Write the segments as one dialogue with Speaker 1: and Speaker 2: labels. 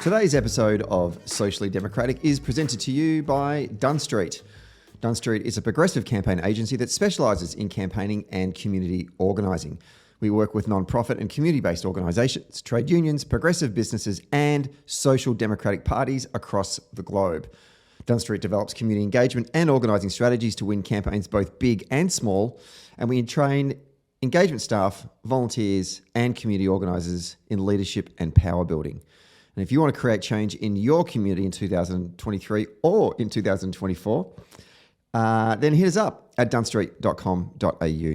Speaker 1: Today's episode of Socially Democratic is presented to you by Dunn Street. Dunn Street is a progressive campaign agency that specialises in campaigning and community organising. We work with non-profit and community-based organisations, trade unions, progressive businesses and social democratic parties across the globe. Dunn Street develops community engagement and organising strategies to win campaigns both big and small, and we train engagement staff, volunteers and community organisers in leadership and power building. And if you want to create change in your community in 2023 or in 2024, then hit us up at dunstreet.com.au.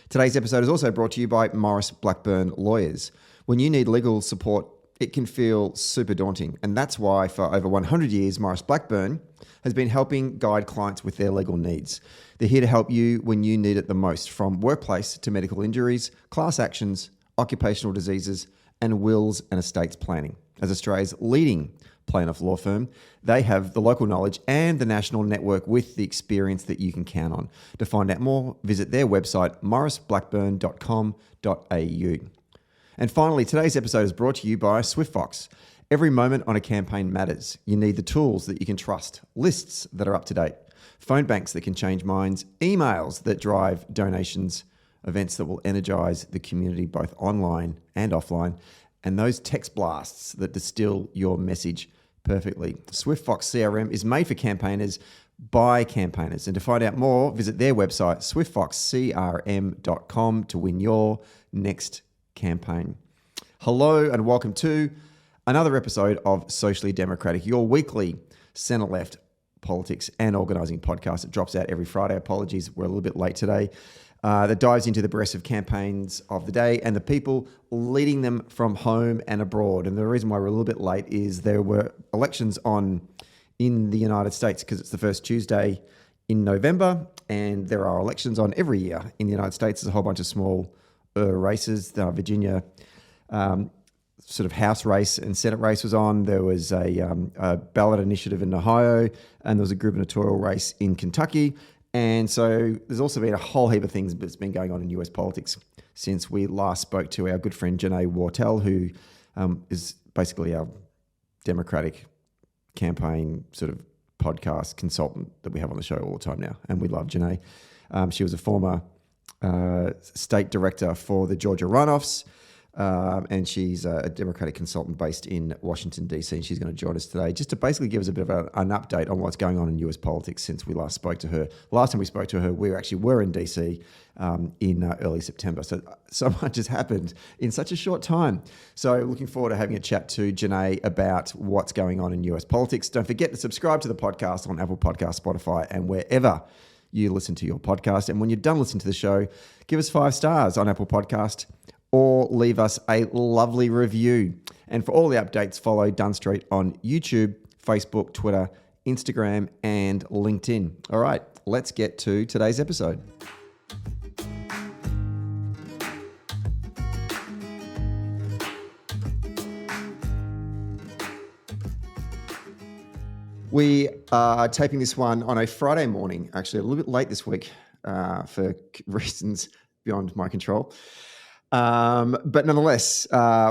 Speaker 1: Today's episode is also brought to you by Maurice Blackburn Lawyers. When you need legal support, it can feel super daunting. And that's why for over 100 years, Maurice Blackburn has been helping guide clients with their legal needs. They're here to help you when you need it the most, from workplace to medical injuries, class actions, occupational diseases, and wills and estates planning. As Australia's leading plaintiff law firm, they have the local knowledge and the national network with the experience that you can count on. To find out more, visit their website, mauriceblackburn.com.au. And finally, today's episode is brought to you by SwiftFox. Every moment on a campaign matters. You need the tools that you can trust, lists that are up to date, phone banks that can change minds, emails that drive donations, events that will energise the community both online and offline, and those text blasts that distill your message perfectly. SwiftFox CRM is made for campaigners by campaigners. And to find out more, visit their website, swiftfoxcrm.com, to win your next campaign. Hello and welcome to another episode of Socially Democratic, your weekly centre-left politics and organising podcast. It drops out every Friday. Apologies, we're a little bit late today. That dives into the progressive campaigns of the day and the people leading them from home and abroad. And the reason why we're a little bit late is there were elections on in the United States because it's the first Tuesday in November, and there are elections on every year in the United States. There's a whole bunch of small races. Virginia sort of House race and Senate race was on. There was a ballot initiative in Ohio, and there was a gubernatorial race in Kentucky. And so there's also been a whole heap of things that's been going on in US politics since we last spoke to our good friend Jonae Wartel, who is basically our Democratic campaign sort of podcast consultant that we have on the show all the time now. And we love Jonae. She was a former state director for the Georgia runoffs, and she's a Democratic consultant based in Washington, D.C. And she's going to join us today just to basically give us a bit of an update on what's going on in US politics since we last spoke to her. Last time we spoke to her, we actually were in D.C. In early September. So much has happened in such a short time. So looking forward to having a chat to Jonae about what's going on in US politics. Don't forget to subscribe to the podcast on Apple Podcasts, Spotify, and wherever you listen to your podcast. And when you're done listening to the show, give us 5 stars on Apple Podcast or leave us a lovely review. And for all the updates, follow Dunn Street on YouTube, Facebook, Twitter, Instagram, and LinkedIn. All right, let's get to today's episode. We are taping this one on a Friday morning, actually a little bit late this week for reasons beyond my control. But nonetheless,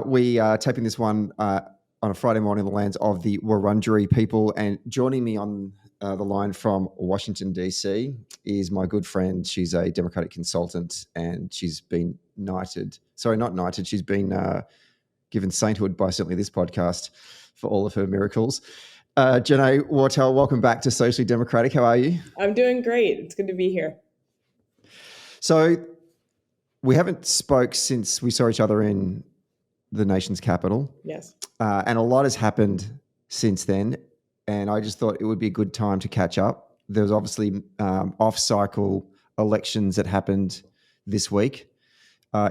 Speaker 1: we are taping this one on a Friday morning in the lands of the Wurundjeri people. And joining me on the line from Washington, D.C. is my good friend. She's a Democratic consultant and she's been she's been given sainthood by certainly this podcast for all of her miracles. Jonae Wartel, welcome back to Socially Democratic. How are you?
Speaker 2: I'm doing great. It's good to be here.
Speaker 1: So we haven't spoke since we saw each other in the nation's capital.
Speaker 2: Yes.
Speaker 1: And a lot has happened since then. And I just thought it would be a good time to catch up. There was obviously off-cycle elections that happened this week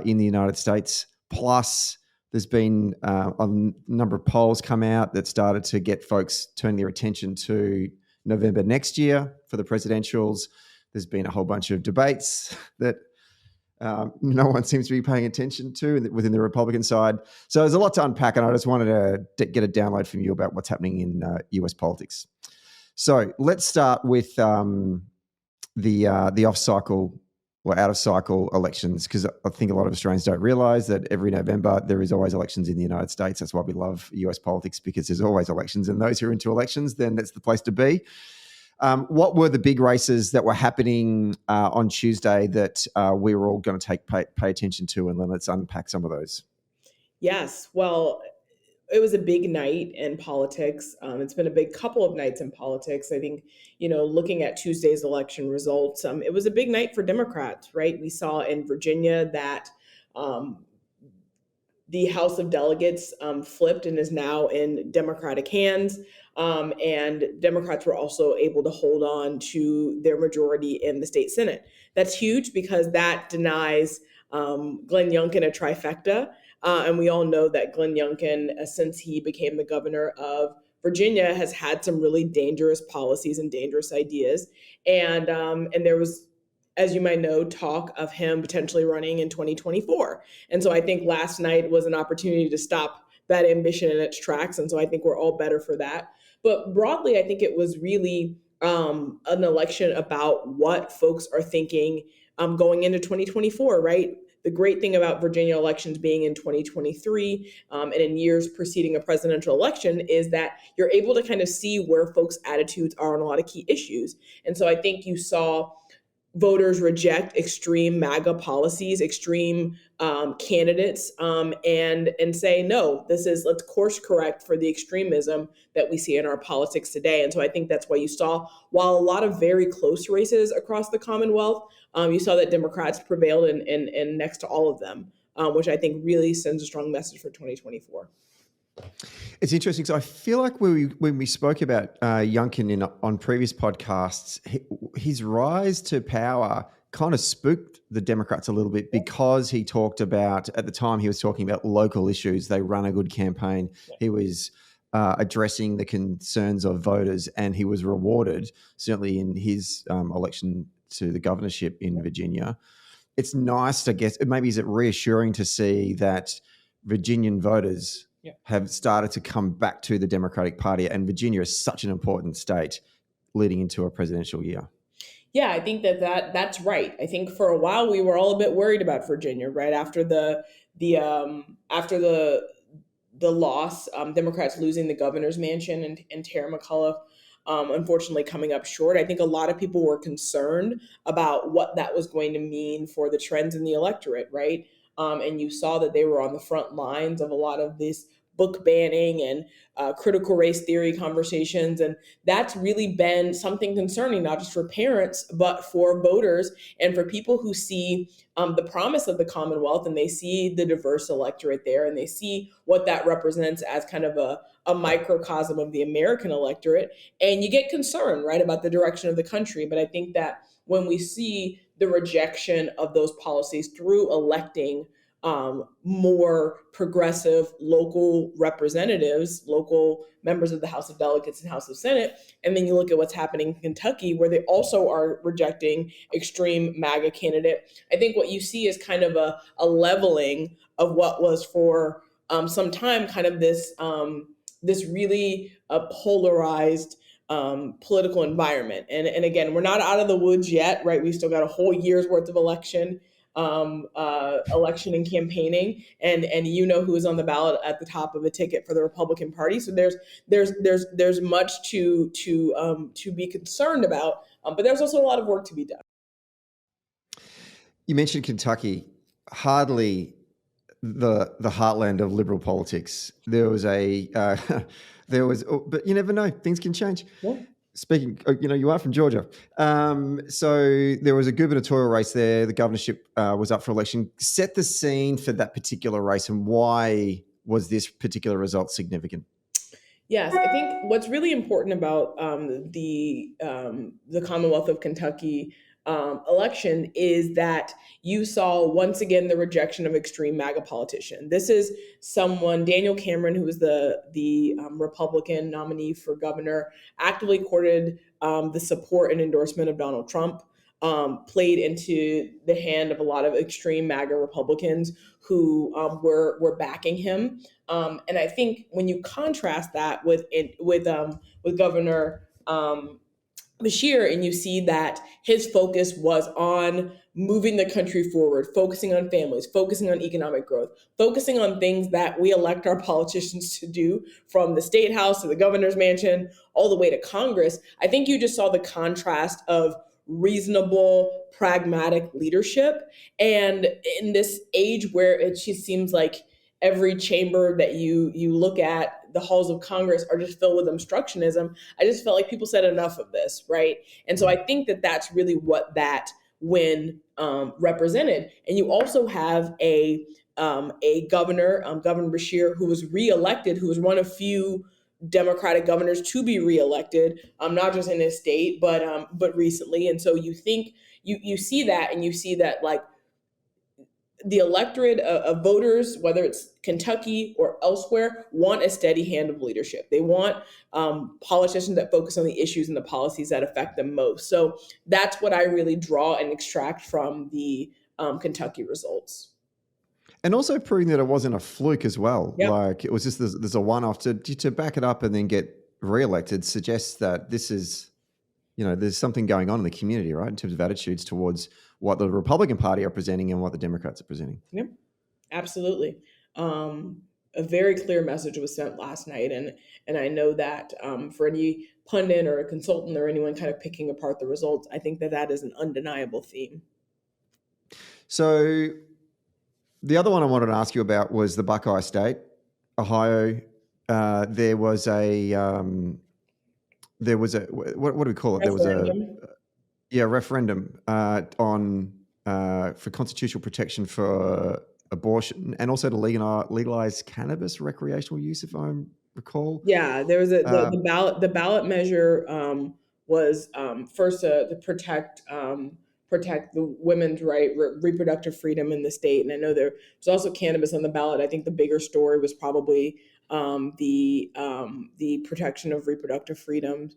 Speaker 1: in the United States. Plus, there's been a number of polls come out that started to get folks turning their attention to November next year for the presidentials. There's been a whole bunch of debates that no one seems to be paying attention to within the Republican side. So there's a lot to unpack, and I just wanted to get a download from you about what's happening in US politics. So let's start with the off-cycle or out of cycle elections, because I think a lot of Australians don't realise that every November there is always elections in the United States. That's why we love US politics, because there's always elections, and those who are into elections, then that's the place to be. What were the big races that were happening on Tuesday that we were all going to pay attention to, and then let's unpack some of those?
Speaker 2: Yes, well, it was a big night in politics. It's been a big couple of nights in politics. I think, looking at Tuesday's election results, it was a big night for Democrats, right? We saw in Virginia that um, the House of Delegates flipped and is now in Democratic hands. And Democrats were also able to hold on to their majority in the state Senate. That's huge because that denies Glenn Youngkin a trifecta. And we all know that Glenn Youngkin, since he became the governor of Virginia, has had some really dangerous policies and dangerous ideas. And there was, as you might know, talk of him potentially running in 2024. And so I think last night was an opportunity to stop that ambition in its tracks. And so I think we're all better for that. But broadly, I think it was really an election about what folks are thinking going into 2024, right? The great thing about Virginia elections being in 2023 and in years preceding a presidential election is that you're able to kind of see where folks' attitudes are on a lot of key issues. And so I think you saw voters reject extreme MAGA policies, extreme candidates, and say, no, let's course correct for the extremism that we see in our politics today. And so I think that's why you saw, while a lot of very close races across the Commonwealth, you saw that Democrats prevailed in next to all of them, which I think really sends a strong message for 2024.
Speaker 1: It's interesting. So I feel like when we spoke about Youngkin on previous podcasts, his rise to power kind of spooked the Democrats a little bit, because he talked about, at the time he was talking about local issues. They run a good campaign. He was addressing the concerns of voters, and he was rewarded, certainly in his election to the governorship in Virginia. It's nice, I guess, maybe is it reassuring to see that Virginian voters have started to come back to the Democratic Party, and Virginia is such an important state leading into a presidential year.
Speaker 2: Yeah, I think that's right. I think for a while we were all a bit worried about Virginia, right after the loss, Democrats losing the governor's mansion and Terry McAuliffe, unfortunately coming up short. I think a lot of people were concerned about what that was going to mean for the trends in the electorate, right? And you saw that they were on the front lines of a lot of this book banning and critical race theory conversations. And that's really been something concerning, not just for parents, but for voters and for people who see the promise of the Commonwealth, and they see the diverse electorate there, and they see what that represents as kind of a microcosm of the American electorate. And you get concerned, right, about the direction of the country. But I think that when we see the rejection of those policies through electing more progressive local representatives, local members of the House of Delegates and House of Senate. And then you look at what's happening in Kentucky, where they also are rejecting extreme MAGA candidate. I think what you see is kind of a leveling of what was for some time kind of this really polarized political environment. And again, we're not out of the woods yet, right? We've still got a whole year's worth of election and campaigning, and who is on the ballot at the top of a ticket for the Republican Party. So there's much to be concerned about, but there's also a lot of work to be done.
Speaker 1: You mentioned Kentucky, hardly the heartland of liberal politics. There was but you never know, things can change.
Speaker 2: Yeah.
Speaker 1: Speaking, you are from Georgia. So there was a gubernatorial race there. The governorship was up for election. Set the scene for that particular race, and why was this particular result significant?
Speaker 2: Yes, I think what's really important about the Commonwealth of Kentucky election is that you saw once again the rejection of extreme MAGA politician. This is someone, Daniel Cameron, who was the Republican nominee for governor, actively courted the support and endorsement of Donald Trump, played into the hand of a lot of extreme MAGA Republicans who were backing him. And I think when you contrast that with Governor Bashir, and you see that his focus was on moving the country forward, focusing on families, focusing on economic growth, focusing on things that we elect our politicians to do, from the state house to the governor's mansion, all the way to Congress. I think you just saw the contrast of reasonable, pragmatic leadership. And in this age where it just seems like every chamber that you look at, the halls of Congress are just filled with obstructionism. I just felt like people said enough of this, right? And so I think that that's really what that win represented. And you also have a governor, Governor Bashir, who was reelected, who was one of few Democratic governors to be reelected, not just in his state, but recently. And so you think you see that, and you see that, like, the electorate of voters, whether it's Kentucky or elsewhere, want a steady hand of leadership. They want politicians that focus on the issues and the policies that affect them most. So that's what I really draw and extract from the Kentucky results.
Speaker 1: And also proving that it wasn't a fluke as well.
Speaker 2: Yep.
Speaker 1: Like, it was just there's a one-off to back it up and then get reelected suggests that this is, there's something going on in the community, right, in terms of attitudes towards what the Republican Party are presenting and what the Democrats are presenting.
Speaker 2: Yep, absolutely. A very clear message was sent last night, and I know that for any pundit or a consultant or anyone kind of picking apart the results, I think that is an undeniable theme.
Speaker 1: So the other one I wanted to ask you about was the Buckeye State, Ohio. There was a what do we call it?
Speaker 2: Referendum.
Speaker 1: There was a referendum on for constitutional protection for abortion, and also to legalize cannabis recreational use, if I recall.
Speaker 2: Yeah, there was the ballot measure was first to protect the women's reproductive freedom in the state, and I know there was also cannabis on the ballot. I think the bigger story was probably the protection of reproductive freedoms,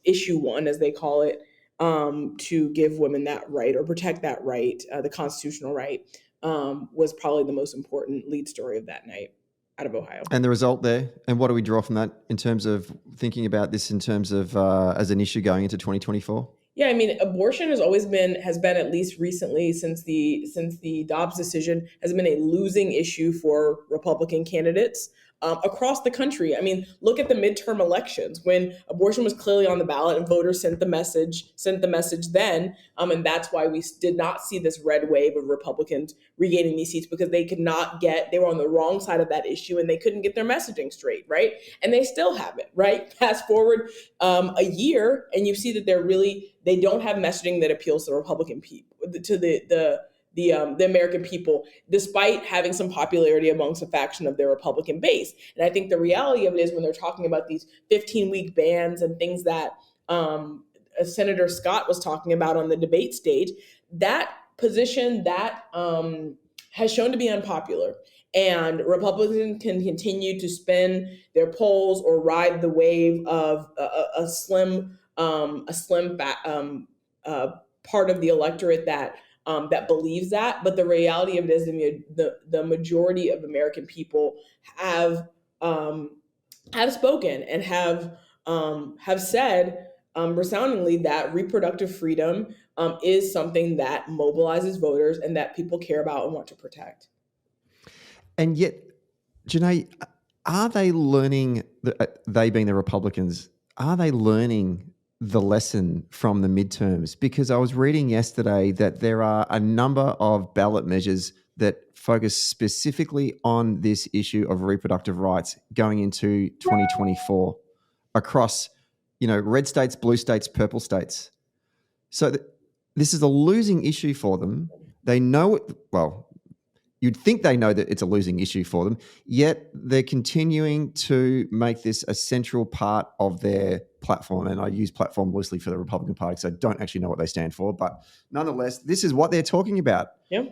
Speaker 2: issue 1, as they call it, to give women that right, or protect that right, the constitutional right, was probably the most important lead story of that night out of Ohio.
Speaker 1: And the result there, and what do we draw from that in terms of thinking about this in terms of as an issue going into 2024?
Speaker 2: Yeah, I mean, abortion has been, at least recently, since the Dobbs decision, has been a losing issue for Republican candidates across the country. I mean, look at the midterm elections when abortion was clearly on the ballot and voters sent the message then, and that's why we did not see this red wave of Republicans regaining these seats, because they were on the wrong side of that issue and they couldn't get their messaging straight, right? And they still haven't, right? Fast forward a year, and you see that they don't have messaging that appeals to the Republican people, to the American people, despite having some popularity amongst a faction of their Republican base. And I think the reality of it is, when they're talking about these 15-week bans and things that Senator Scott was talking about on the debate stage, that position that has shown to be unpopular. And Republicans can continue to spin their polls or ride the wave of a slim part of the electorate that believes that. But the reality of it is, the majority of American people have spoken and have said resoundingly that reproductive freedom is something that mobilizes voters and that people care about and want to protect.
Speaker 1: And yet, Jonae, are they learning, they being the Republicans, are they learning the lesson from the midterms? Because I was reading yesterday that there are a number of ballot measures that focus specifically on this issue of reproductive rights going into 2024 across, red states, blue states, purple states. So this is a losing issue for them. They know it, well, you'd think they know that it's a losing issue for them, yet they're continuing to make this a central part of their platform. And I use platform loosely for the Republican Party, so I don't actually know what they stand for. But nonetheless, this is what they're talking about.
Speaker 2: Yeah.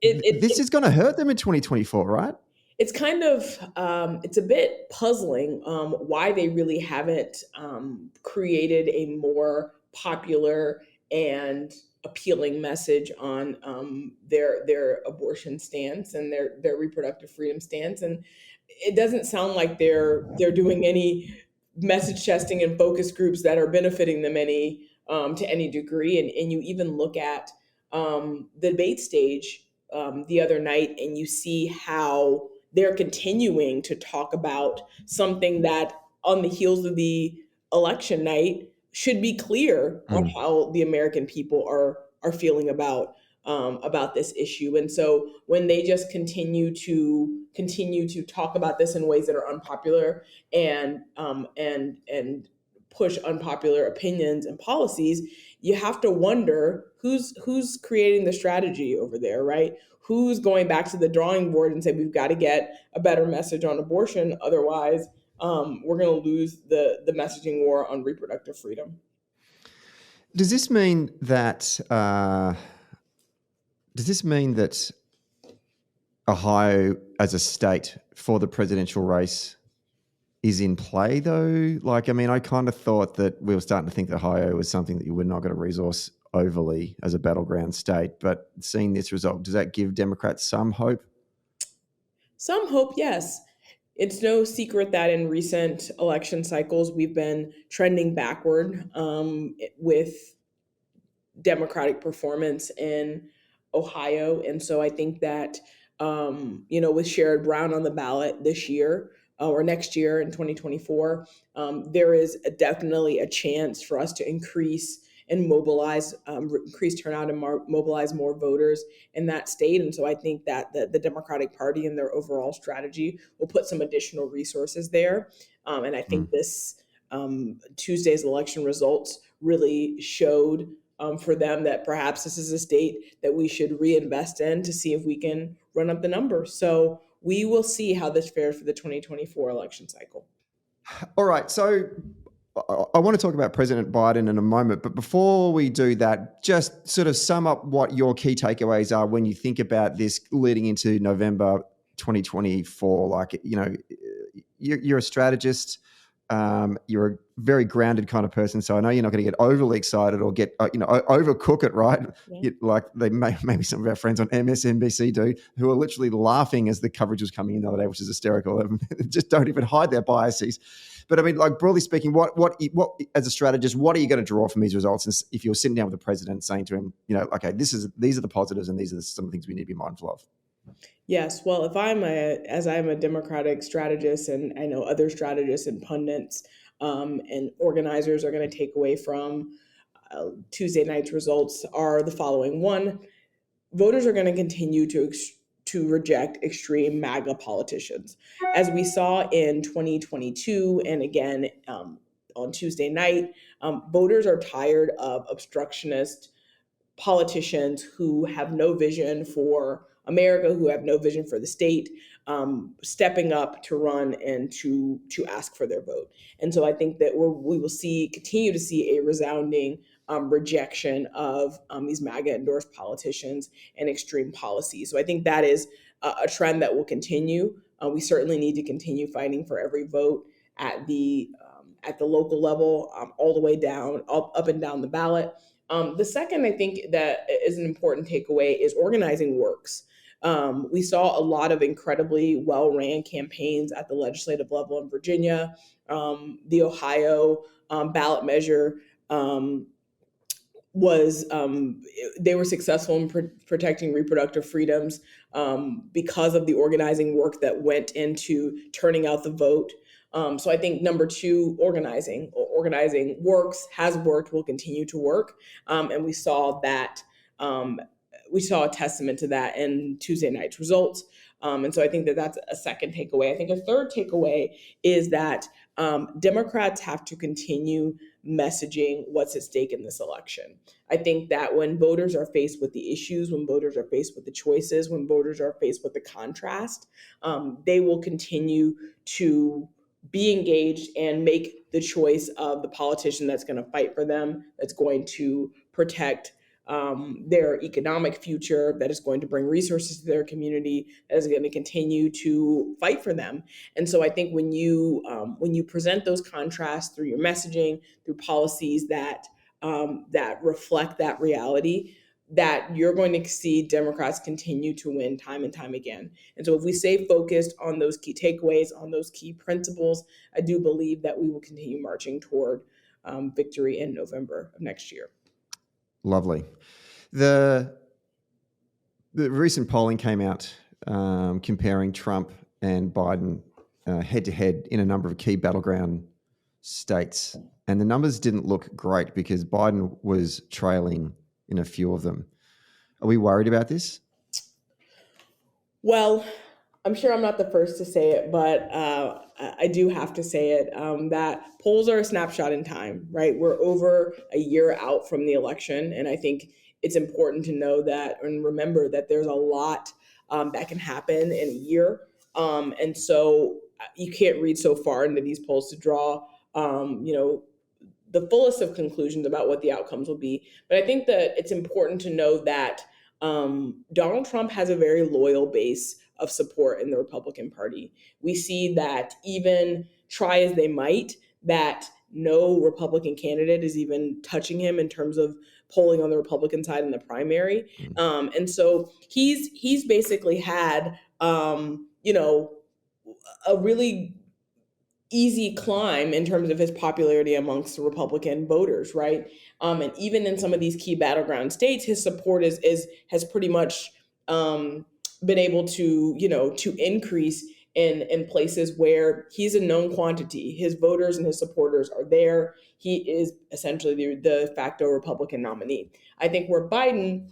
Speaker 1: This is going to hurt them in 2024, right?
Speaker 2: It's kind of, it's a bit puzzling why they really haven't created a more popular and appealing message on their abortion stance and their reproductive freedom stance. And it doesn't sound like they're doing any message testing and focus groups that are benefiting them to any degree. And you even look at the debate stage the other night, and you see how they're continuing to talk about something that on the heels of the election night should be clear on
Speaker 1: Mm.
Speaker 2: how the American people are feeling about this issue. And so when they just continue to talk about this in ways that are unpopular and push unpopular opinions and policies, you have to wonder who's creating the strategy over there, right? Who's going back to the drawing board and say we've got to get a better message on abortion, otherwise we're going to lose the messaging war on reproductive freedom.
Speaker 1: Does this mean that? Does this mean that Ohio, as a state for the presidential race, is in play, though? Like, I mean, I kind of thought that we were starting to think that Ohio was something that you were not going to resource overly as a battleground state. But seeing this result, does that give Democrats some hope?
Speaker 2: Some hope, yes. It's no secret that in recent election cycles, we've been trending backward with Democratic performance in Ohio. And so I think that, with Sherrod Brown on the ballot this year or next year in 2024, there is definitely a chance for us to increase and mobilize, increase turnout and mobilize more voters in that state. And so I think that the Democratic Party and their overall strategy will put some additional resources there. And I think this Tuesday's election results really showed for them that perhaps this is a state that we should reinvest in to see if we can run up the numbers. So we will see how this fares for the 2024 election cycle.
Speaker 1: All right. So I want to talk about President Biden in a moment, but before we do that, just sort of sum up what your key takeaways are when you think about this leading into November 2024. Like, you're a strategist. You're a very grounded kind of person, so I know you're not going to get overly excited or get overcook it, right?
Speaker 2: Yeah.
Speaker 1: Like maybe some of our friends on MSNBC do, who are literally laughing as the coverage was coming in the other day, which is hysterical. Just don't even hide their biases. But I mean, like, broadly speaking, what as a strategist, what are you going to draw from these results? And if you're sitting down with the president saying to him, okay, these are the positives and these are some of the things we need to be mindful of.
Speaker 2: Yes. Well, as I'm a Democratic strategist, and I know other strategists and pundits and organizers are going to take away from Tuesday night's results are the following. One, voters are going to continue to reject extreme MAGA politicians. As we saw in 2022 and again on Tuesday night, voters are tired of obstructionist politicians who have no vision for America, who have no vision for the state, stepping up to run and to ask for their vote. And so I think that we will continue to see a resounding rejection of these MAGA endorsed politicians and extreme policies. So I think that is a trend that will continue. We certainly need to continue fighting for every vote at the local level, all the way down, up and down the ballot. The second, I think, that is an important takeaway is organizing works. We saw a lot of incredibly well-ran campaigns at the legislative level in Virginia. The Ohio ballot measure they were successful in protecting reproductive freedoms because of the organizing work that went into turning out the vote. So I think number two, organizing works, has worked, will continue to work. And we saw that, we saw a testament to that in Tuesday night's results. And so I think that that's a second takeaway. I think a third takeaway is that Democrats have to continue messaging what's at stake in this election. I think that when voters are faced with the issues, when voters are faced with the choices, when voters are faced with the contrast, they will continue to be engaged and make the choice of the politician that's going to fight for them, that's going to protect their economic future, that is going to bring resources to their community, that is going to continue to fight for them. And so I think when you present those contrasts through your messaging, through policies that reflect that reality, that you're going to see Democrats continue to win time and time again. And so if we stay focused on those key takeaways, on those key principles, I do believe that we will continue marching toward victory in November of next year.
Speaker 1: Lovely. The recent polling came out comparing Trump and Biden head to head in a number of key battleground states. And the numbers didn't look great because Biden was trailing in a few of them. Are we worried about this?
Speaker 2: Well, I'm sure I'm not the first to say it, but I do have to say it, that polls are a snapshot in time, right? We're over a year out from the election. And I think it's important to know that and remember that there's a lot that can happen in a year. And so you can't read so far into these polls to draw, the fullest of conclusions about what the outcomes will be. But I think that it's important to know that Donald Trump has a very loyal base of support in the Republican Party. We see that even try as they might, that no Republican candidate is even touching him in terms of polling on the Republican side in the primary. And so he's basically had, a really easy climb in terms of his popularity amongst the Republican voters, right? And even in some of these key battleground states, his support has pretty much been able to to increase in places where he's a known quantity. His voters and his supporters are there. He is essentially the de facto Republican nominee. I think where Biden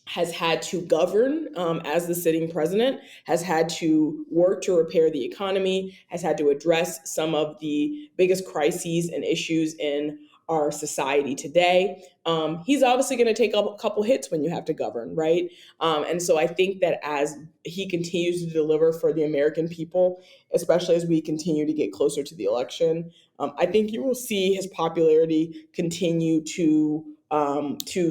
Speaker 2: has had to govern as the sitting president, has had to work to repair the economy, has had to address some of the biggest crises and issues in our society today. He's obviously going to take a couple hits when you have to govern, right? And so I think that as he continues to deliver for the American people, especially as we continue to get closer to the election, I think you will see his popularity continue to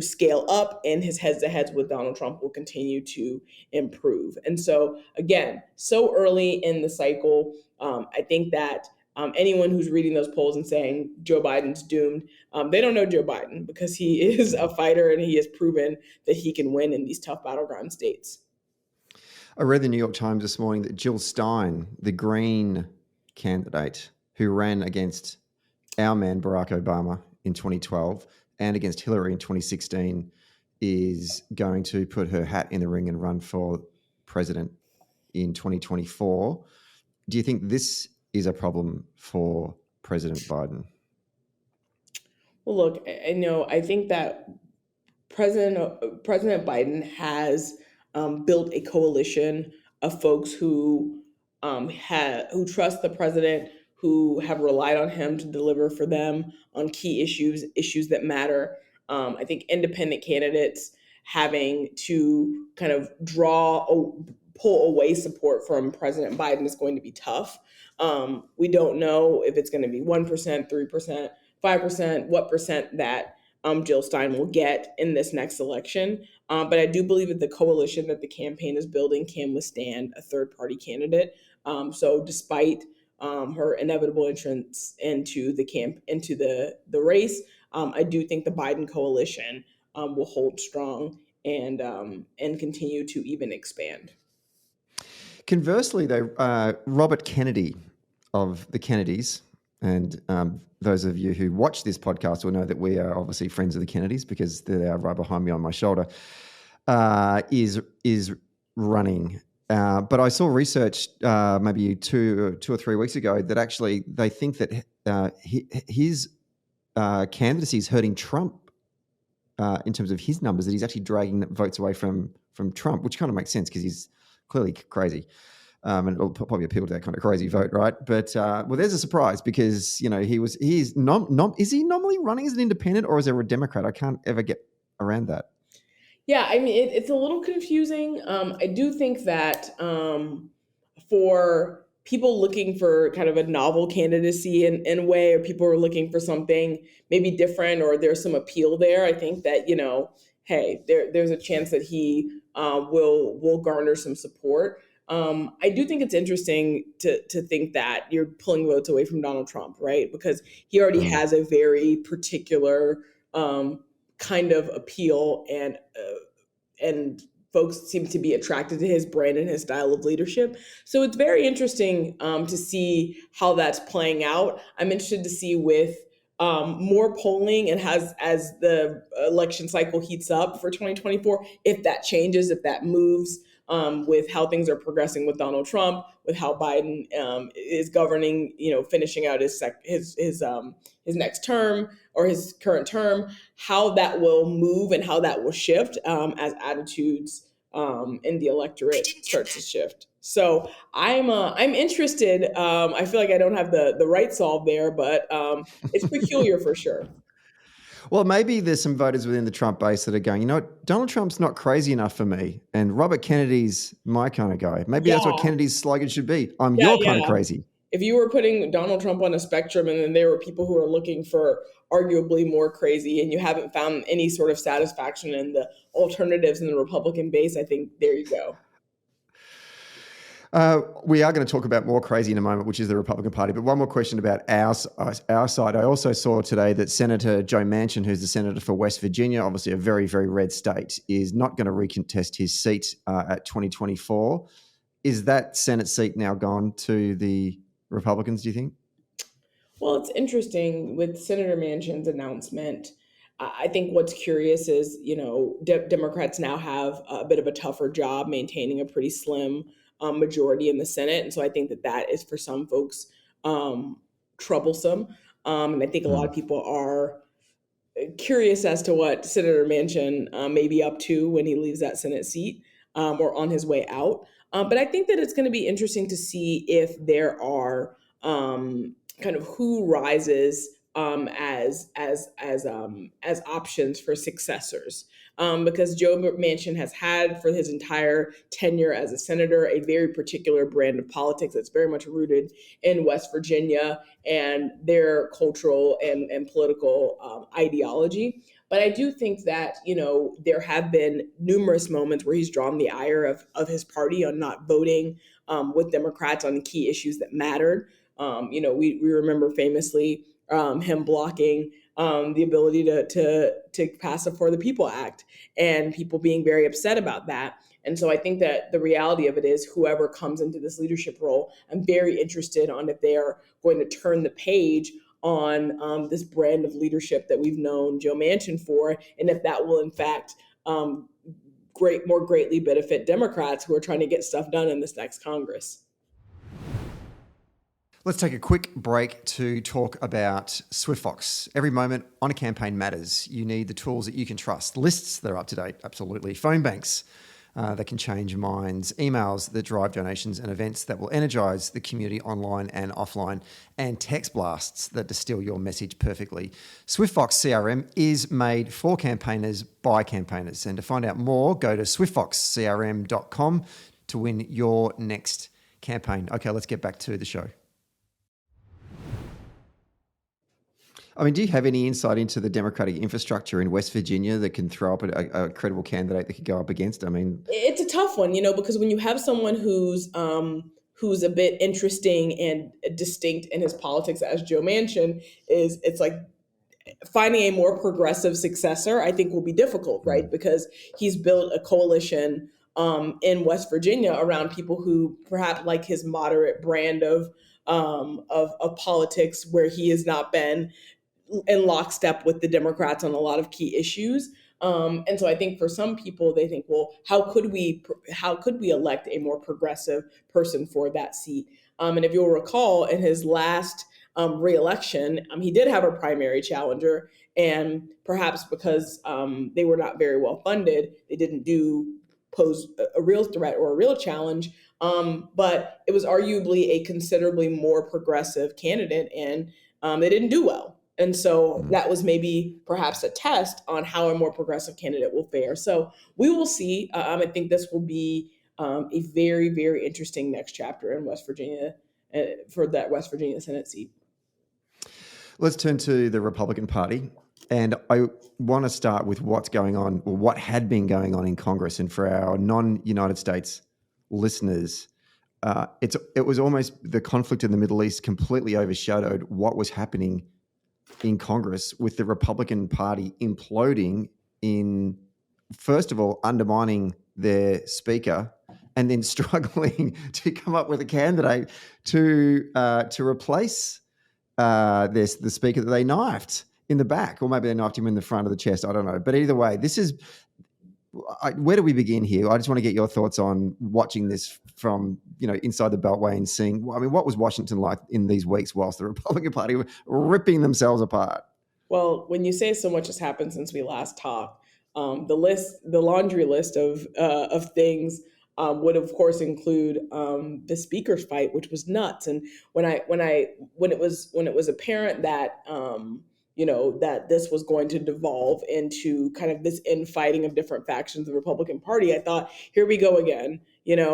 Speaker 2: scale up, and his heads-to-heads with Donald Trump will continue to improve. And so, again, so early in the cycle, I think that anyone who's reading those polls and saying Joe Biden's doomed, they don't know Joe Biden, because he is a fighter and he has proven that he can win in these tough battleground states.
Speaker 1: I read the New York Times this morning that Jill Stein, the Green candidate who ran against our man Barack Obama in 2012 and against Hillary in 2016, is going to put her hat in the ring and run for president in 2024. Do you think this is a problem for President Biden?
Speaker 2: Well, look, I think that President Biden has built a coalition of folks who who trust the president, who have relied on him to deliver for them on key issues that matter. I think independent candidates having to kind of pull away support from President Biden is going to be tough. We don't know if it's going to be 1%, 3%, 5%, what percent that Jill Stein will get in this next election. But I do believe that the coalition that the campaign is building can withstand a third-party candidate. So despite her inevitable entrance into the race, I do think the Biden coalition will hold strong and continue to even expand.
Speaker 1: Conversely, though, Robert Kennedy of the Kennedys, and those of you who watch this podcast will know that we are obviously friends of the Kennedys because they are right behind me on my shoulder, is running. But I saw research maybe two or 3 weeks ago that actually they think that his candidacy is hurting Trump in terms of his numbers, that he's actually dragging votes away from Trump, which kind of makes sense because he's clearly crazy. And it'll probably appeal to that kind of crazy vote, right? But well, there's a surprise because is he normally running as an independent or as a Democrat? I can't ever get around that.
Speaker 2: Yeah, I mean it's a little confusing. I do think that for people looking for kind of a novel candidacy in a way, or people are looking for something maybe different, or there's some appeal there, I think that hey, there's a chance that he will garner some support. I do think it's interesting to think that you're pulling votes away from Donald Trump, right? Because he already has a very particular kind of appeal and folks seem to be attracted to his brand and his style of leadership. So it's very interesting to see how that's playing out. I'm interested to see with more polling and as the election cycle heats up for 2024, if that changes, if that moves with how things are progressing with Donald Trump, with how Biden is governing, finishing out his next term or his current term, how that will move and how that will shift as attitudes in the electorate starts to shift. So I'm interested. I feel like I don't have the right solve there, but it's peculiar for sure.
Speaker 1: Well, maybe there's some voters within the Trump base that are going, you know what, Donald Trump's not crazy enough for me, and Robert Kennedy's my kind of guy. Maybe that's what
Speaker 2: Yeah,
Speaker 1: Kennedy's slogan should be. I'm
Speaker 2: yeah,
Speaker 1: your kind of
Speaker 2: yeah.
Speaker 1: crazy.
Speaker 2: If you were putting Donald Trump on a spectrum and then there were people who are looking for arguably more crazy and you haven't found any sort of satisfaction in the alternatives in the Republican base, I think there you go.
Speaker 1: We are going to talk about more crazy in a moment, which is the Republican Party. But one more question about our side. I also saw today that Senator Joe Manchin, who's the senator for West Virginia, obviously a very, very red state, is not going to recontest his seat at 2024. Is that Senate seat now gone to the Republicans, do you think?
Speaker 2: Well, it's interesting with Senator Manchin's announcement. I think what's curious is, Democrats now have a bit of a tougher job maintaining a pretty slim majority in the Senate. And so I think that is for some folks troublesome. And I think a lot of people are curious as to what Senator Manchin may be up to when he leaves that Senate seat or on his way out. But I think that it's going to be interesting to see if there are kind of who rises as options for successors. Because Joe Manchin has had for his entire tenure as a senator a very particular brand of politics that's very much rooted in West Virginia and their cultural and political ideology. But I do think that, there have been numerous moments where he's drawn the ire of his party on not voting with Democrats on key issues that mattered. We remember famously him blocking the ability to pass a For the People Act and people being very upset about that. And so I think that the reality of it is whoever comes into this leadership role, I'm very interested on if they are going to turn the page on this brand of leadership that we've known Joe Manchin for, and if that will in fact more greatly benefit Democrats who are trying to get stuff done in this next Congress.
Speaker 1: Let's take a quick break to talk about SwiftFox. Every moment on a campaign matters. You need the tools that you can trust. Lists that are up to date, absolutely. Phone banks that can change minds. Emails that drive donations, and events that will energize the community online and offline. And text blasts that distill your message perfectly. SwiftFox CRM is made for campaigners by campaigners. And to find out more, go to swiftfoxcrm.com to win your next campaign. Okay, let's get back to the show. I mean, do you have any insight into the Democratic infrastructure in West Virginia that can throw up a credible candidate that could go up against? I mean,
Speaker 2: it's a tough one, because when you have someone who's a bit interesting and distinct in his politics, as Joe Manchin is, it's like finding a more progressive successor, I think, will be difficult, right? Because he's built a coalition in West Virginia around people who perhaps like his moderate brand of politics, where he has not been in lockstep with the Democrats on a lot of key issues. And so I think for some people, they think, well, how could we elect a more progressive person for that seat? And if you'll recall, in his last reelection, he did have a primary challenger, and perhaps because they were not very well funded, they didn't pose a real threat or a real challenge. But it was arguably a considerably more progressive candidate, and they didn't do well. And so that was maybe perhaps a test on how a more progressive candidate will fare. So we will see. I think this will be a very, very interesting next chapter in West Virginia for that West Virginia Senate seat.
Speaker 1: Let's turn to the Republican Party. And I want to start with what's going on, or what had been going on in Congress. And for our non-United States listeners, it was almost the conflict in the Middle East completely overshadowed what was happening in Congress, with the Republican Party imploding in first of all, undermining their speaker and then struggling to come up with a candidate to replace the speaker that they knifed in the back, or maybe they knifed him in the front of the chest. I don't know. But either way, where do we begin here? I just want to get your thoughts on watching this from, inside the Beltway and seeing, what was Washington like in these weeks whilst the Republican Party were ripping themselves apart?
Speaker 2: Well, when you say so much has happened since we last talked, the laundry list of things would of course include the speaker's fight, which was nuts. And when it was apparent that that this was going to devolve into kind of this infighting of different factions of the Republican Party, I thought, here we go again. The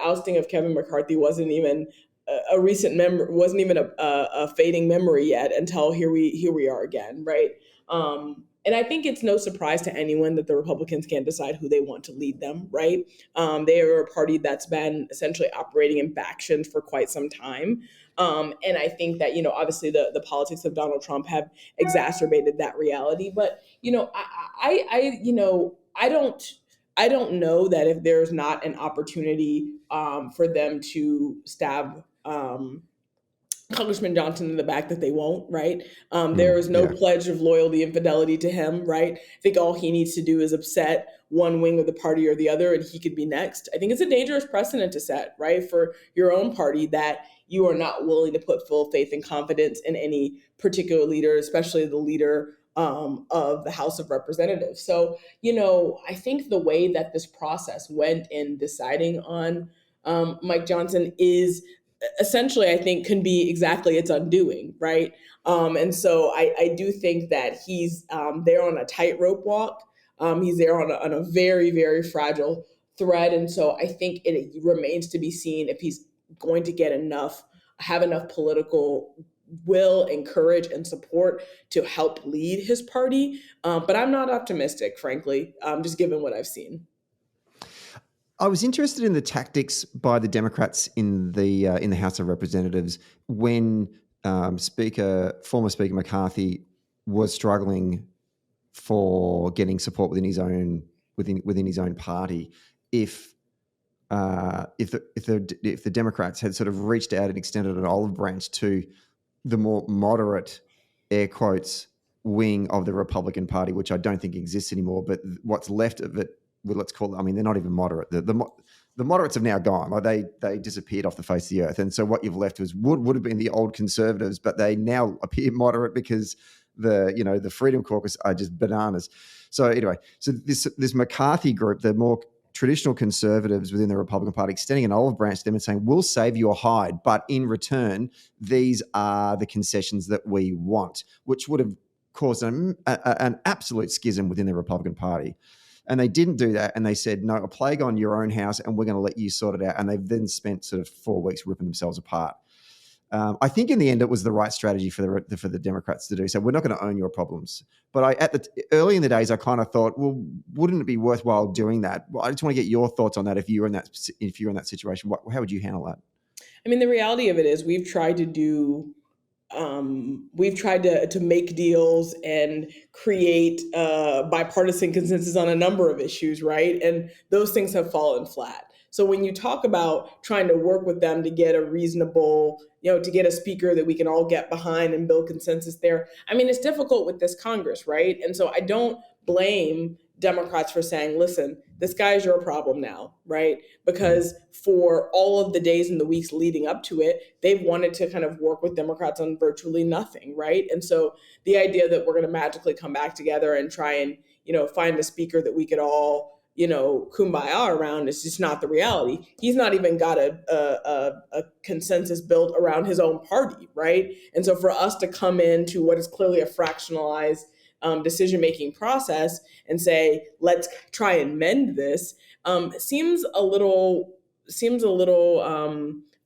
Speaker 2: ousting of Kevin McCarthy wasn't even a recent memory, wasn't even a fading memory yet until here we are again, right? And I think it's no surprise to anyone that the Republicans can't decide who they want to lead them, right? They are a party that's been essentially operating in factions for quite some time. And I think that, obviously the politics of Donald Trump have exacerbated that reality. But, I don't know that if there's not an opportunity for them to stab Congressman Johnson in the back, that they won't, right? There is no pledge of loyalty and fidelity to him, right? I think all he needs to do is upset one wing of the party or the other, and he could be next. I think it's a dangerous precedent to set, right, for your own party, that you are not willing to put full faith and confidence in any particular leader, especially the leader of the House of Representatives. So, I think the way that this process went in deciding on Mike Johnson is essentially, I think, can be exactly its undoing, right? And so I do think that he's there on a tightrope walk. He's there on a very, very fragile thread. And so I think it remains to be seen if he's going to have enough political will and courage and support to help lead his party. But I'm not optimistic, frankly, just given what I've seen.
Speaker 1: I was interested in the tactics by the Democrats in the House of Representatives when former Speaker McCarthy was struggling for getting support within his own party. If the Democrats had sort of reached out and extended an olive branch to the more moderate, air quotes, wing of the Republican Party, which I don't think exists anymore, but what's left of it, well, let's call it, they're not even moderate. The moderates have now gone. Like they disappeared off the face of the earth. And so what you've left would have been the old conservatives, but they now appear moderate because the Freedom Caucus are just bananas. So anyway, so this McCarthy group, the more traditional conservatives within the Republican Party, extending an olive branch to them and saying, we'll save your hide, but in return, these are the concessions that we want, which would have caused an absolute schism within the Republican Party. And they didn't do that. And they said, no, a plague on your own house, and we're going to let you sort it out. And they've then spent sort of 4 weeks ripping themselves apart. I think in the end, it was the right strategy for the Democrats to do. So we're not going to own your problems. But early in the days, I kind of thought, well, wouldn't it be worthwhile doing that? Well, I just want to get your thoughts on that. If you're in that situation, how would you handle that?
Speaker 2: The reality of it is we've tried to make deals and create bipartisan consensus on a number of issues, right? And those things have fallen flat. So when you talk about trying to work with them to get a reasonable, to get a speaker that we can all get behind and build consensus there, it's difficult with this Congress, right? And so I don't blame Democrats for saying, listen, this guy is your problem now, right? Because for all of the days and the weeks leading up to it, they've wanted to kind of work with Democrats on virtually nothing, right? And so the idea that we're going to magically come back together and try and, find a speaker that we could all, kumbaya around is just not the reality. He's not even got a consensus built around his own party, right? And so for us to come into what is clearly a fractionalized decision-making process and say, let's try and mend this, seems a little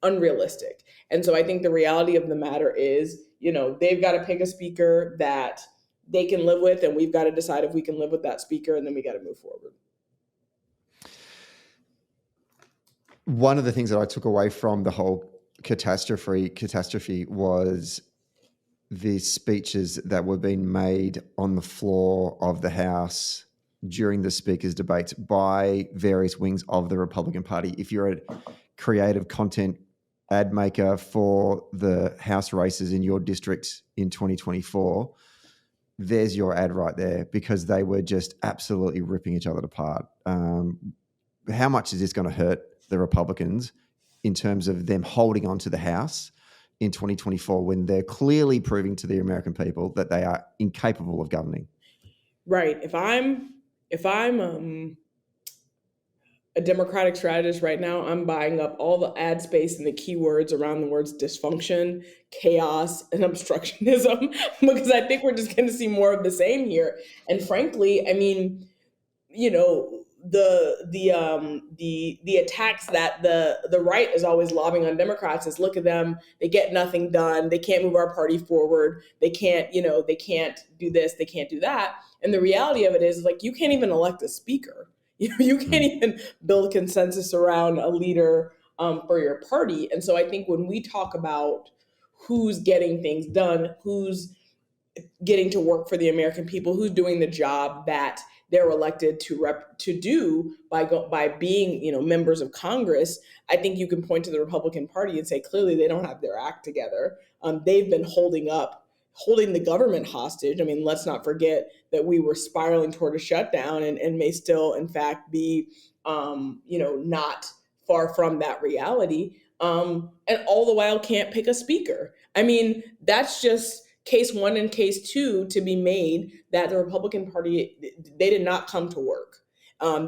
Speaker 2: unrealistic. And so I think the reality of the matter is, they've got to pick a speaker that they can live with, and we've got to decide if we can live with that speaker, and then we got to move forward.
Speaker 1: One of the things that I took away from the whole catastrophe was the speeches that were being made on the floor of the House during the speakers' debates by various wings of the Republican Party. If you're a creative content ad maker for the House races in your district in 2024, there's your ad right there, because they were just absolutely ripping each other apart. How much is this going to hurt the Republicans in terms of them holding on to the House in 2024 when they're clearly proving to the American people that they are incapable of governing?
Speaker 2: Right. If I'm a Democratic strategist right now, I'm buying up all the ad space and the keywords around the words dysfunction, chaos, and obstructionism, because I think we're just going to see more of the same here. And frankly, I mean, you know, the attacks that the right is always lobbing on Democrats is, look at them, they get nothing done, they can't move our party forward, they can't do this, they can't do that. And the reality of it is, like, you can't even elect a speaker. You can't even build consensus around a leader for your party. And so I think when we talk about who's getting things done, who's getting to work for the American people, who's doing the job that they're elected to do by being, members of Congress, I think you can point to the Republican Party and say, clearly they don't have their act together. They've been holding the government hostage. I mean, let's not forget that we were spiraling toward a shutdown and may still, in fact, be, not far from that reality. And all the while can't pick a speaker. I mean, that's just case one and case two to be made, that the Republican Party, they did not come to work.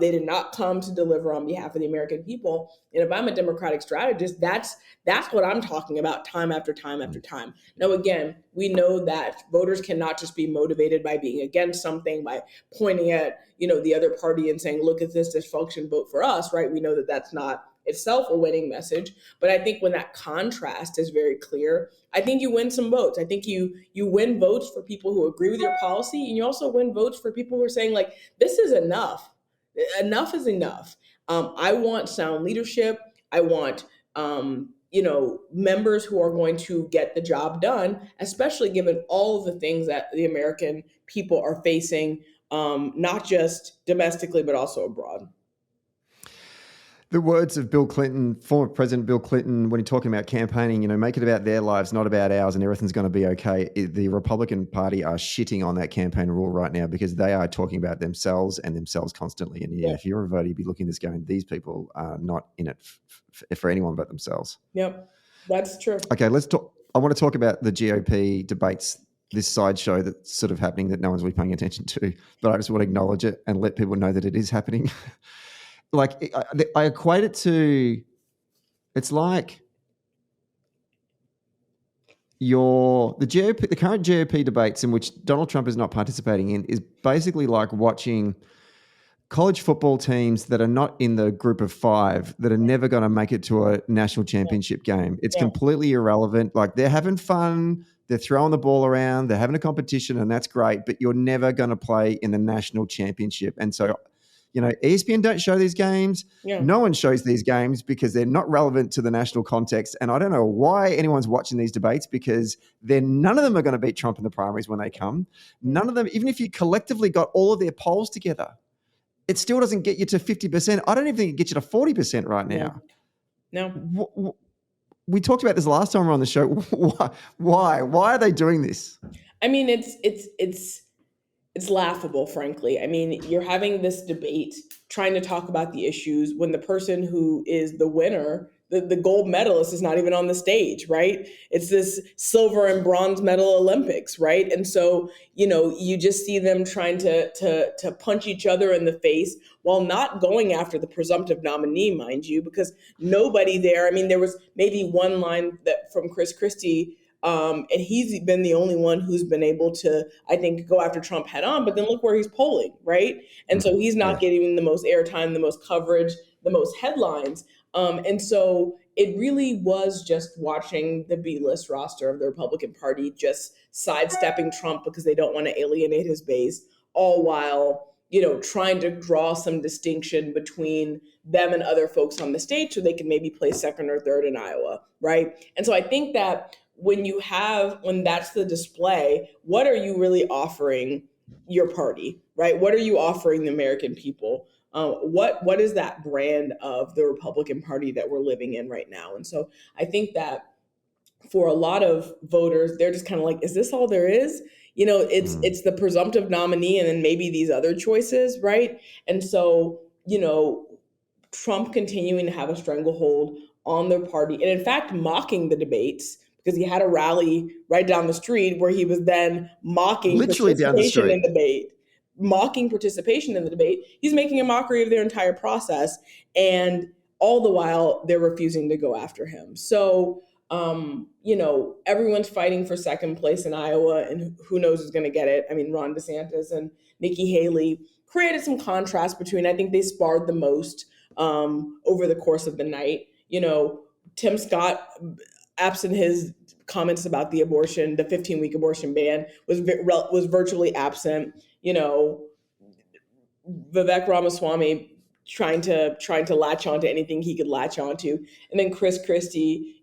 Speaker 2: They did not come to deliver on behalf of the American people. And if I'm a Democratic strategist, that's what I'm talking about time after time after time. Now, again, we know that voters cannot just be motivated by being against something, by pointing at, the other party and saying, look at this dysfunction, vote for us, right? We know that that's not itself a winning message. But I think when that contrast is very clear, I think you win some votes. I think you win votes for people who agree with your policy, and you also win votes for people who are saying, like, this is enough. Enough is enough. I want sound leadership. I want, members who are going to get the job done, especially given all of the things that the American people are facing, not just domestically, but also abroad.
Speaker 1: The words of Bill Clinton, former President Bill Clinton, when he's talking about campaigning, make it about their lives, not about ours, and everything's going to be okay. The Republican Party are shitting on that campaign rule right now, because they are talking about themselves and themselves constantly. And if you're a voter, you'd be looking at this going, these people are not in it for anyone but themselves.
Speaker 2: Yep, that's true.
Speaker 1: Okay, let's talk. I want to talk about the GOP debates, this sideshow that's sort of happening that no one's really paying attention to, but I just want to acknowledge it and let people know that it is happening. Like, I equate it to, it's like the current GOP debates in which Donald Trump is not participating in is basically like watching college football teams that are not in the group of five, that are never going to make it to a national championship game. It's completely irrelevant. Like, they're having fun, they're throwing the ball around, they're having a competition, and that's great, but you're never going to play in the national championship. And so, ESPN don't show these games. Yeah. No one shows these games because they're not relevant to the national context. And I don't know why anyone's watching these debates, because none of them are going to beat Trump in the primaries when they come. None of them, even if you collectively got all of their polls together, it still doesn't get you to 50%. I don't even think it gets you to 40% right now. No. We talked about this last time we were on the show. Why? Why are they doing this?
Speaker 2: I mean, it's laughable, frankly. I mean, you're having this debate trying to talk about the issues when the person who is the winner, the gold medalist, is not even on the stage, right? It's this silver and bronze medal Olympics, right? And so, you just see them trying to punch each other in the face while not going after the presumptive nominee, mind you, because nobody there, I mean, there was maybe one line from Chris Christie, and he's been the only one who's been able to, I think, go after Trump head on. But then look where he's polling, right? And so he's not getting the most airtime, the most coverage, the most headlines. And so it really was just watching the B-list roster of the Republican Party just sidestepping Trump because they don't want to alienate his base, all while, trying to draw some distinction between them and other folks on the stage so they can maybe play second or third in Iowa, right? And so I think that when that's the display, what are you really offering your party, right? What are you offering the American people? What is that brand of the Republican Party that we're living in right now? And so I think that for a lot of voters, they're just kind of like, is this all there is? It's the presumptive nominee and then maybe these other choices, right? And so, Trump continuing to have a stranglehold on their party, and in fact mocking the debates, because he had a rally right down the street where he was then
Speaker 1: Literally down the street.
Speaker 2: mocking participation in the debate. He's making a mockery of their entire process, and all the while they're refusing to go after him. So everyone's fighting for second place in Iowa, and who knows who's going to get it. I mean, Ron DeSantis and Nikki Haley created some contrast between, I think they sparred the most over the course of the night. Tim Scott, absent his comments about the 15-week abortion ban, was virtually absent. Vivek Ramaswamy trying to latch onto anything he could latch onto, and then Chris Christie,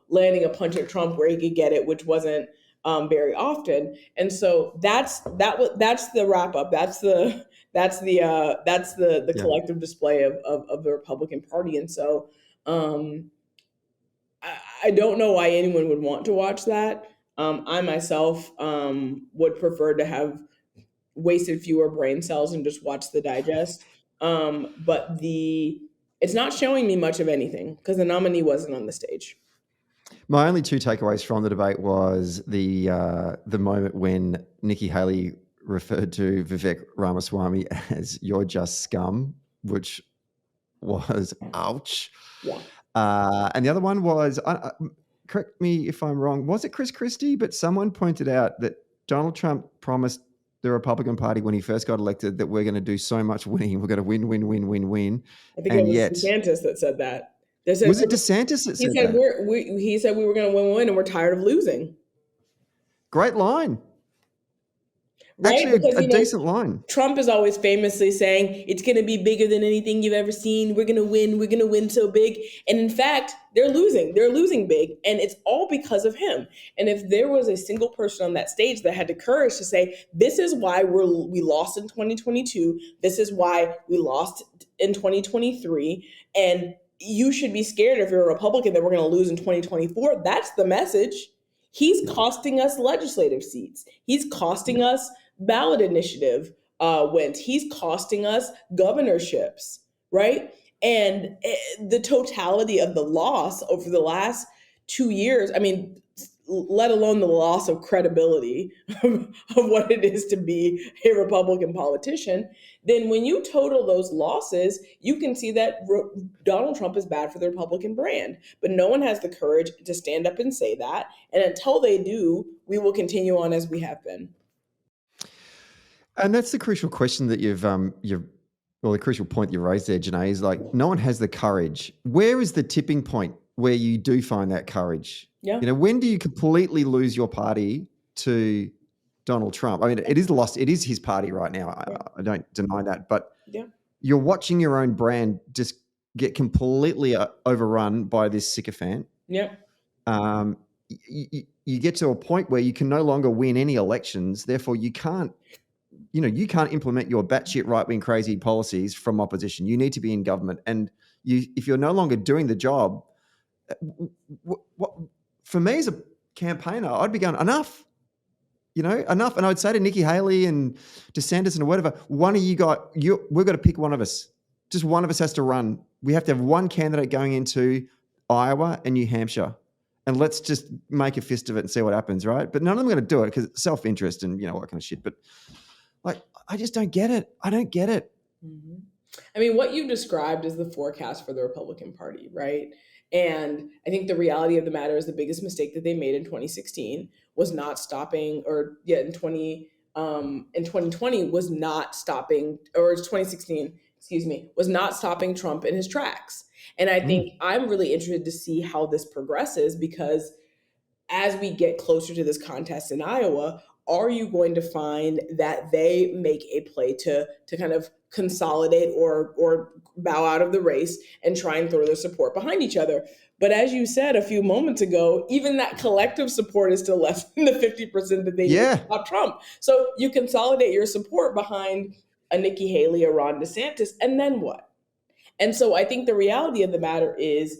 Speaker 2: landing a punch at Trump where he could get it, which wasn't very often. And so that's the wrap up. That's the collective display of the Republican Party. And so I don't know why anyone would want to watch that. I myself would prefer to have wasted fewer brain cells and just watch the digest. But it's not showing me much of anything because the nominee wasn't on the stage.
Speaker 1: My only two takeaways from the debate was the moment when Nikki Haley referred to Vivek Ramaswamy as "you're just scum," which was ouch.
Speaker 2: Yeah.
Speaker 1: And the other one was, correct me if I'm wrong, was it Chris Christie? But someone pointed out that Donald Trump promised the Republican Party when he first got elected that we're going to do so much winning, we're going to win, win, win, win, win.
Speaker 2: I think it was DeSantis that said that.
Speaker 1: Was it DeSantis that said that?
Speaker 2: He said we were going to win, and we're tired of losing.
Speaker 1: Great line.
Speaker 2: Right?
Speaker 1: Actually, a decent line.
Speaker 2: Trump is always famously saying it's going to be bigger than anything you've ever seen. We're going to win. We're going to win so big. And in fact, they're losing. They're losing big. And it's all because of him. And if there was a single person on that stage that had the courage to say, this is why we lost in 2022. This is why we lost in 2023. And you should be scared if you're a Republican that we're going to lose in 2024. That's the message. He's costing us legislative seats. He's costing us ballot initiative wins. He's costing us governorships, right? And the totality of the loss over the last 2 years, I mean, let alone the loss of credibility of what it is to be a Republican politician, then when you total those losses, you can see that Donald Trump is bad for the Republican brand. But no one has the courage to stand up and say that. And until they do, we will continue on as we have been.
Speaker 1: And that's the crucial question that the crucial point you raised there, Jonae, is like, no one has the courage. Where is the tipping point where you do find that courage?
Speaker 2: Yeah.
Speaker 1: When do you completely lose your party to Donald Trump? I mean, it is lost. It is his party right now. I don't deny that. But you're watching your own brand just get completely overrun by this sycophant.
Speaker 2: Yeah.
Speaker 1: You get to a point where you can no longer win any elections. Therefore, you can't implement your batshit right-wing crazy policies from opposition. You need to be in government. And if you're no longer doing the job, for me as a campaigner, I'd be going, enough. Enough. And I'd say to Nikki Haley and DeSantis and whatever, one of you got, we've got to pick one of us. Just one of us has to run. We have to have one candidate going into Iowa and New Hampshire. And let's just make a fist of it and see what happens, right? But none of them are going to do it because it's self-interest and all that kind of shit. But I just don't get it. I don't get it.
Speaker 2: Mm-hmm. I mean, what you described is the forecast for the Republican Party, right? And I think the reality of the matter is the biggest mistake that they made in 2016 was not stopping, in 2020 was not stopping, or 2016, was not stopping Trump in his tracks. And I think I'm really interested to see how this progresses, because as we get closer to this contest in Iowa, are you going to find that they make a play to kind of consolidate or bow out of the race and try and throw their support behind each other? But as you said a few moments ago, even that collective support is still less than the 50% that they need to stop Trump. So you consolidate your support behind a Nikki Haley, a Ron DeSantis, and then what? And so I think the reality of the matter is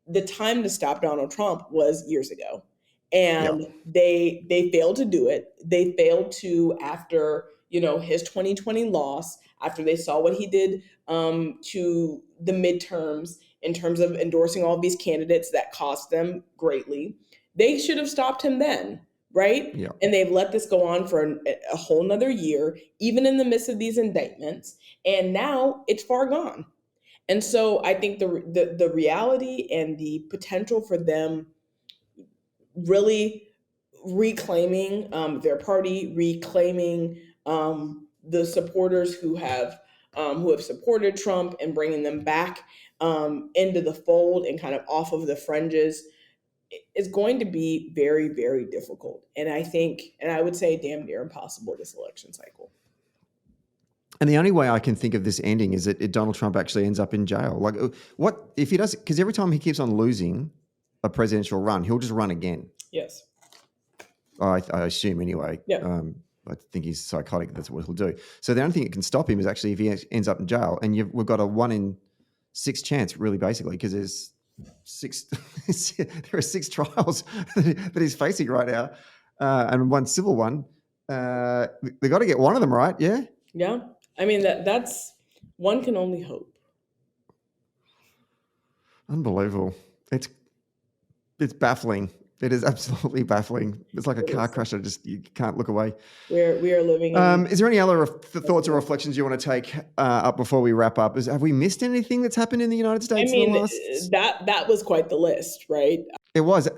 Speaker 2: the time to stop Donald Trump was years ago. And they failed to do it. They failed to, after his 2020 loss, after they saw what he did to the midterms in terms of endorsing all of these candidates that cost them greatly. They should have stopped him then, right?
Speaker 1: Yeah.
Speaker 2: And they've let this go on for a whole nother year, even in the midst of these indictments. And now it's far gone. And so I think the reality and the potential for them really reclaiming their party, reclaiming the supporters who have supported Trump and bringing them back into the fold and kind of off of the fringes is going to be very, very difficult. And I would say damn near impossible this election cycle.
Speaker 1: And the only way I can think of this ending is that Donald Trump actually ends up in jail. Like, what if he does? Because every time he keeps on losing a presidential run, he'll just run again.
Speaker 2: Yes.
Speaker 1: I assume anyway.
Speaker 2: Yeah.
Speaker 1: I think he's psychotic. That's what he'll do. So the only thing that can stop him is actually if he ends up in jail. And we've got a 1 in 6 chance, really, basically, because there's 6. There are 6 trials that he's facing right now, and 1 civil one. They got to get one of them right. Yeah.
Speaker 2: Yeah. I mean, that's one can only hope.
Speaker 1: Unbelievable. It's baffling. It is absolutely baffling. It's like a car crash. You can't look away.
Speaker 2: We are living in...
Speaker 1: Is there any other thoughts or reflections you want to take up before we wrap up? Have we missed anything that's happened in the United States?
Speaker 2: I mean, that was quite the list, right?
Speaker 1: It was.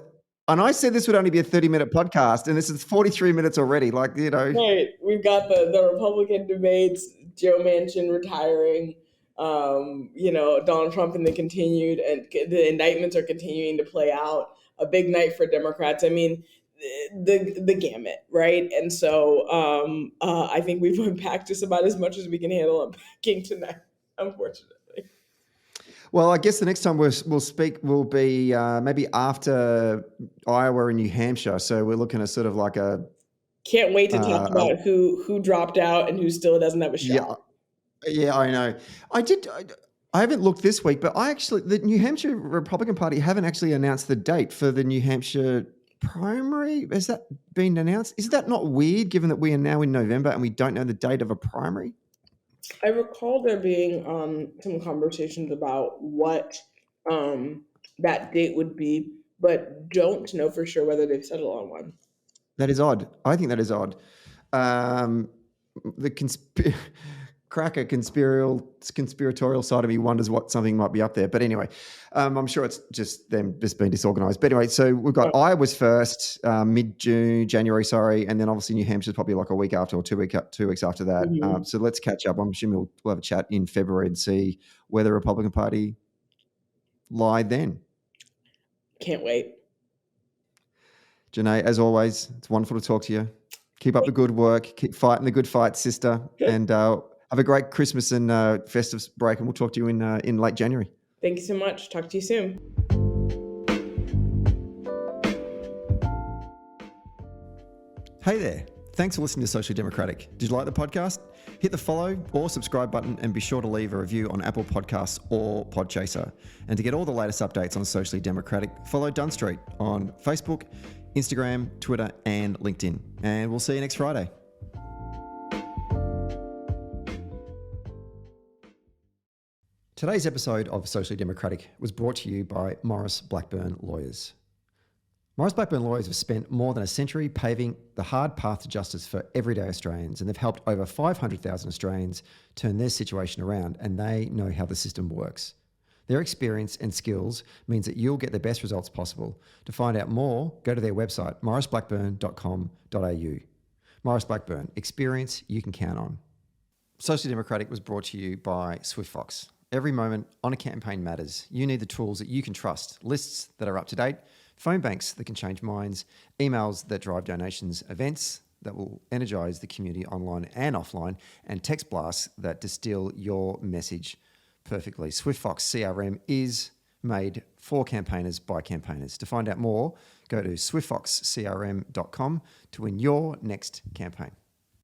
Speaker 1: And I said this would only be a 30-minute podcast, and this is 43 minutes already. Like,
Speaker 2: Right. We've got the Republican debates, Joe Manchin retiring, Donald Trump and the indictments are continuing to play out. A big night for Democrats. I mean, the gamut, right? And so I think we've unpacked just about as much as we can handle unpacking tonight, unfortunately.
Speaker 1: Well, I guess the next time we'll speak will be maybe after Iowa and New Hampshire. So we're looking at sort of like a...
Speaker 2: Can't wait to talk about who dropped out and who still doesn't have a shot.
Speaker 1: Yeah, I know. I haven't looked this week, but the New Hampshire Republican Party haven't actually announced the date for the New Hampshire primary. Has that been announced? Is that not weird, given that we are now in November and we don't know the date of a primary?
Speaker 2: I recall there being some conversations about what that date would be, but don't know for sure whether they've settled on one.
Speaker 1: That is odd. I think that is odd. The conspiratorial side of me wonders what something might be up there. But anyway, I'm sure it's just them just being disorganized. But anyway, so we've got Iowa's first, January, and then obviously New Hampshire's probably like a week after or 2 weeks after that.
Speaker 2: Mm-hmm.
Speaker 1: So let's catch up. I'm assuming we'll have a chat in February and see where the Republican Party lie then.
Speaker 2: Can't wait.
Speaker 1: Jonae, as always, it's wonderful to talk to you. Keep up the good work. Keep fighting the good fight, sister. And have a great Christmas and festive break, and we'll talk to you in late January.
Speaker 2: Thank you so much. Talk to you soon.
Speaker 1: Hey there. Thanks for listening to Socially Democratic. Did you like the podcast? Hit the follow or subscribe button and be sure to leave a review on Apple Podcasts or Podchaser. And to get all the latest updates on Socially Democratic, follow Dunn Street on Facebook, Instagram, Twitter, and LinkedIn. And we'll see you next Friday. Today's episode of Socially Democratic was brought to you by Maurice Blackburn Lawyers. Maurice Blackburn Lawyers have spent more than a century paving the hard path to justice for everyday Australians, and they've helped over 500,000 Australians turn their situation around, and they know how the system works. Their experience and skills means that you'll get the best results possible. To find out more, go to their website, mauriceblackburn.com.au. Maurice Blackburn, experience you can count on. Socially Democratic was brought to you by SwiftFox. Every moment on a campaign matters. You need the tools that you can trust, lists that are up to date, phone banks that can change minds, emails that drive donations, events that will energize the community online and offline, and text blasts that distill your message perfectly. SwiftFox CRM is made for campaigners by campaigners. To find out more, go to swiftfoxcrm.com to win your next campaign.